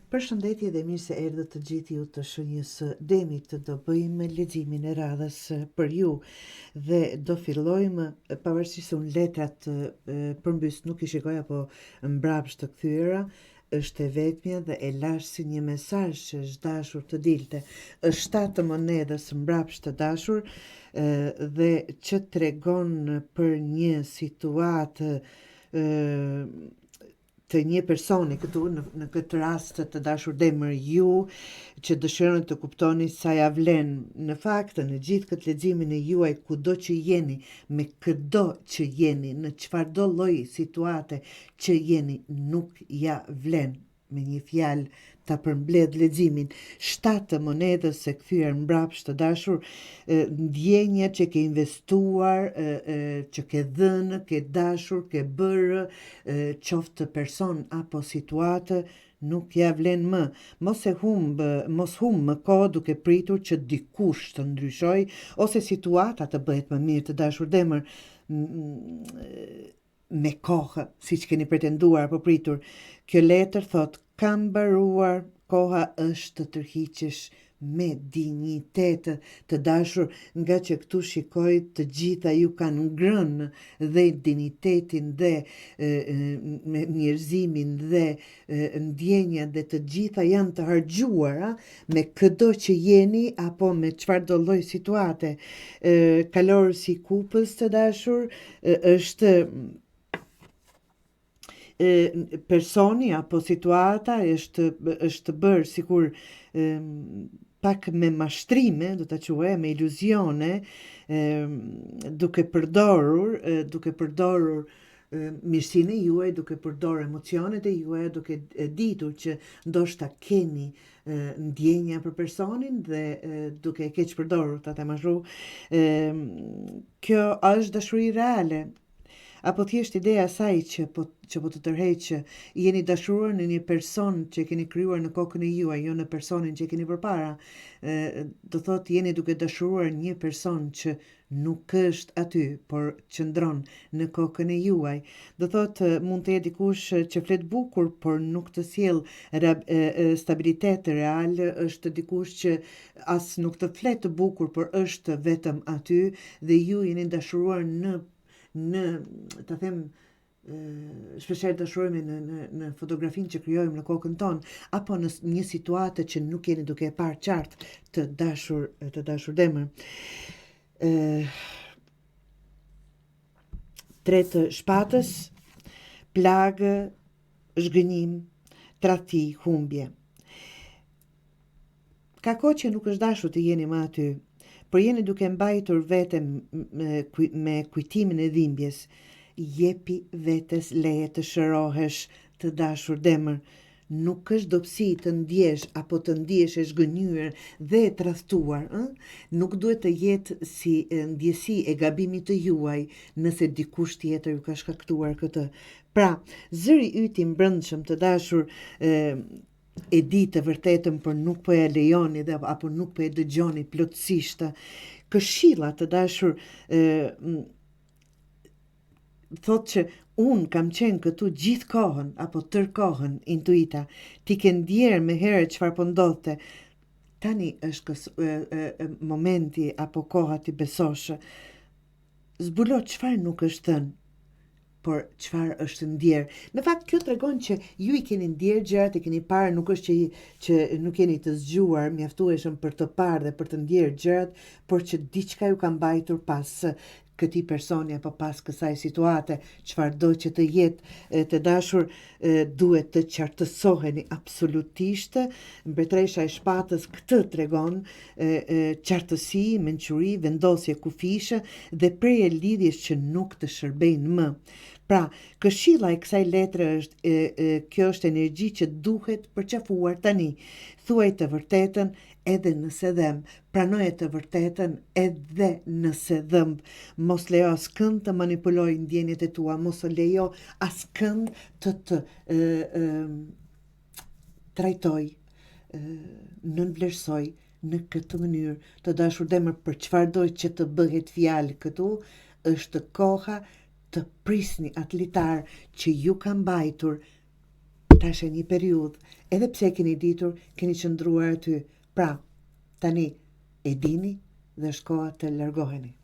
Përshëndetje dhe mirë se erdhët të gjithë ju të shenjës Demit. Do bëjmë leximin e radhës për ju dhe do fillojmë pavarësisht se unë letrat përmbys nuk i shikoj apo mbrapsht të kthyer, është e vetmja dhe e lash si një mesazh që është dashur të dilte. Është 7 monedhës mbrapsht të dashur dhe që tregon për një situatë të një personi këtu, në këtë rast të dashur demër ju, që dëshironi të kuptoni sa ja vlen në fakt në gjithë këtë leximin e juaj, kudo që jeni, me këdo që jeni, në çfarëdo lloj situate që jeni, nuk ja vlen me një fjalë ta përmbledh leximin. 7 monedhës e kthyer mbrapsht të dashur, ndjenja që ke investuar, që ke dhënë, ke dashur, ke bërë, qoftë person apo situatë, nuk ja vlen më. Mos humb më kohë duke pritur që dikush të ndryshoj ose situata të bëhet më mirë, të dashur demër. Me kohë, si që keni pretenduar apo pritur. Kjo letër thot, kam mbaruar, koha është të tërhiqesh me dinjitet, të dashur, nga që këtu shikoj të gjitha ju kanë ngrënë dhe dinjitetin dhe njerëzimin dhe ndjenjat dhe të gjitha janë të harxhuara me këdo që jeni apo me çfarëdo lloj situate. Kalorësi i kupës të dashur është personi apo situata është bërë sikur pak me mashtrime, do ta quaj, me iluzione, duke përdorur mirësinë e juaj, duke përdorur emocionet e juaja, duke ditur që ndoshta keni ndjenja për personin dhe duke e keq përdorur ta mashu. Kjo është dashuri reale apo thjesht ideja saj që po të tërheqë, jeni dashuruar në një person që keni krijuar në kokën e juaj, jo në personin që keni përpara. Do thot jeni duke dashuruar një person që nuk është aty, por qëndron në kokën e juaj. Do thot mund të jetë dikush që flet bukur, por nuk të sjell stabilitet real, është dikush që as nuk të flet bukur, por është vetëm aty dhe ju jeni dashuruar në ta them shpeshherë dashurohemi në fotografinë që krijojmë në kokën tonë apo në një situatë që nuk jeni duke e parë qartë, të dashur demër. Tretë shpatës, plagë, zhgënjim, tradhti, humbje. Ka kohë që nuk është dashur të jeni më aty, por jeni duke mbajtur veten me kujtimin e dhimbjes. Jepi vetes leje të shërohesh, të dashur demër. Nuk është dobësi të ndjesh apo të ndihesh e zhgënjur dhe e tradhtuar, nuk duhet të jetë si ndjesi e gabimit të juaj nëse dikush tjetër ju ka shkaktuar këtë. Pra, zëri yt i mbrëmshëm, të dashur, e di të vërtetën, por nuk po e lejoni dhe apo nuk po e dëgjoni plotësisht. Këshilla, të dashur, thot që unë kam qenë këtu gjithë kohën apo tërë kohën, intuita, ti ke ndjerë me herë çfarë po ndodhte. Tani është momenti apo koha ti besosh. Zbulo çfarë nuk është thënë, por çfarë është ndjerë. Në fakt kjo tregon që ju i keni ndjerë gjërat, i keni parë, nuk është që nuk jeni të zgjuar mjaftueshëm për të parë dhe për të ndjerë gjërat, por që diçka ju ka mbajtur pas këtij personi apo pas kësaj situate, çfarëdo që të jetë, të dashur, duhet të qartësoheni absolutisht. Mbretëresha e shpatës këtë tregon, qartësi, mençuri, vendosje kufish dhe prerje lidhjes që nuk të shërbejnë më. Pra, këshilla e kësaj letre është kjo është energji që duhet përqafuar tani. Thuaj të vërtetën edhe nëse dhem, pranoje të vërtetën edhe nëse dhëmb. Mos lejo askënd të manipuloj ndjenjet e tua, mos lejo askënd të trajtoj, nënvlerësoj në këtë mënyrë. Të dashur demër, për çfarëdo që të bëhet fjalë këtu, është koha të prisni atë litar që ju ka mbajtur tash e një periudhë, edhe pse keni ditur, keni qëndruar aty. Pra, tani e dini dhe është koha të largoheni.